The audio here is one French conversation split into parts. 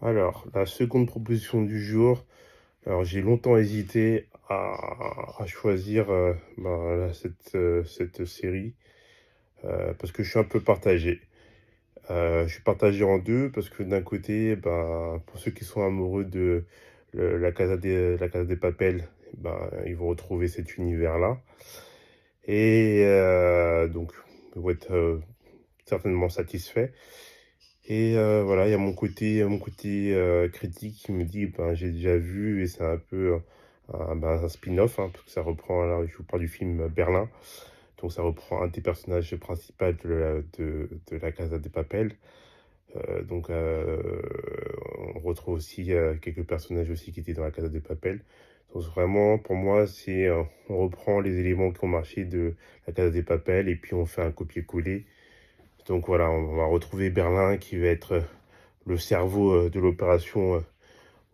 Alors, la seconde proposition du jour, alors j'ai longtemps hésité à choisir cette série parce que je suis un peu partagé. Je suis partagé en deux parce que d'un côté, pour ceux qui sont amoureux de la Casa des Papel, ils vont retrouver cet univers-là. Et donc, ils vont être certainement satisfaits. Et voilà, il y a mon côté critique qui me dit, j'ai déjà vu et c'est un peu un spin-off, hein, parce que ça reprend, là, je vous parle du film Berlin, donc ça reprend un des personnages principaux de la Casa de Papel. Donc on retrouve aussi quelques personnages aussi qui étaient dans la Casa de Papel. Donc vraiment, pour moi, on reprend les éléments qui ont marché de la Casa de Papel et puis on fait un copier-coller. Donc voilà, on va retrouver Berlin qui va être le cerveau de l'opération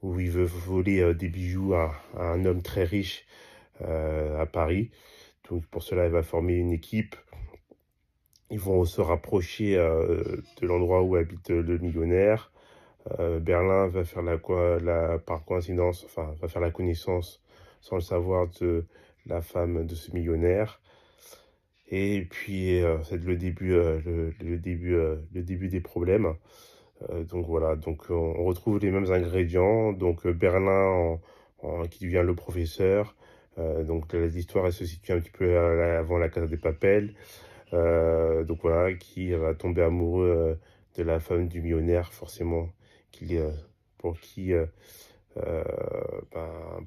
où il veut voler des bijoux à un homme très riche à Paris. Donc pour cela, il va former une équipe. Ils vont se rapprocher de l'endroit où habite le millionnaire. Berlin va faire par coïncidence, enfin, va faire la connaissance sans le savoir de la femme de ce millionnaire. Et puis, c'est le début des problèmes. Donc voilà, donc on retrouve les mêmes ingrédients. Donc Berlin qui devient le professeur. Donc l'histoire elle se situe un petit peu avant la Casa des Papel. Donc voilà, qui va tomber amoureux de la femme du millionnaire, forcément, qui, pour qui, euh,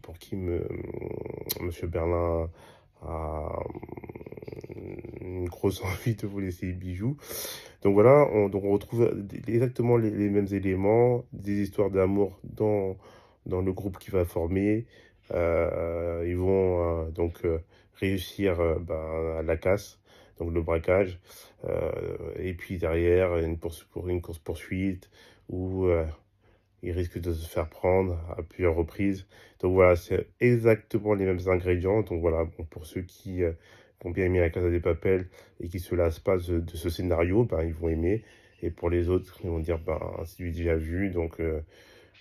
pour qui Monsieur Berlin a une grosse envie de voler ses bijoux. Donc voilà, on retrouve exactement les mêmes éléments, des histoires d'amour dans le groupe qui va former. Ils vont réussir à la casse, donc le braquage. Et puis derrière, une course-poursuite où ils risquent de se faire prendre à plusieurs reprises. Donc voilà, c'est exactement les mêmes ingrédients. Donc voilà, bon, pour ceux qui ont bien aimé la Casa des Papel et qui se lassent pas de ce scénario, ils vont aimer. Et pour les autres, ils vont dire, c'est du déjà vu. Donc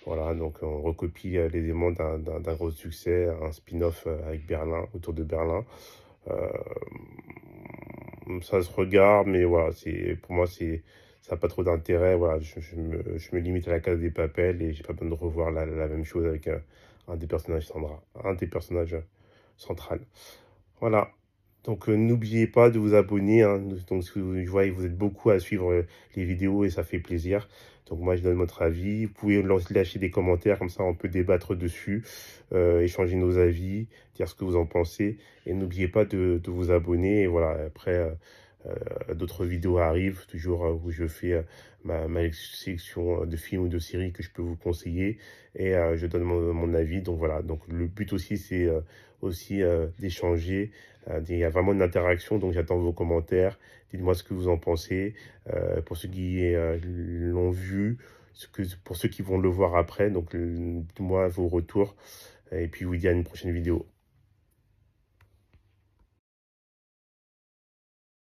voilà, donc on recopie les éléments d'un gros succès, un spin-off avec Berlin, autour de Berlin. Euh, Ça se regarde, mais voilà, pour moi, ça n'a pas trop d'intérêt. Voilà, je me limite à la Casa des Papel et j'ai pas besoin de revoir la même chose avec un des personnages central. Voilà. Donc n'oubliez pas de vous abonner, hein. Donc je vois, vous êtes beaucoup à suivre les vidéos et ça fait plaisir. Donc moi je donne votre avis. Vous pouvez lâcher des commentaires, comme ça on peut débattre dessus, échanger nos avis, dire ce que vous en pensez. Et n'oubliez pas de vous abonner. Et voilà, après d'autres vidéos arrivent, toujours où je fais ma sélection de films ou de séries que je peux vous conseiller. Et je donne mon avis. Donc voilà, donc le but aussi c'est aussi d'échanger. Il y a vraiment une interaction, donc j'attends vos commentaires. Dites-moi ce que vous en pensez. Pour ceux qui l'ont vu, pour ceux qui vont le voir après, donc dites-moi vos retours. Et puis, je vous dis à une prochaine vidéo.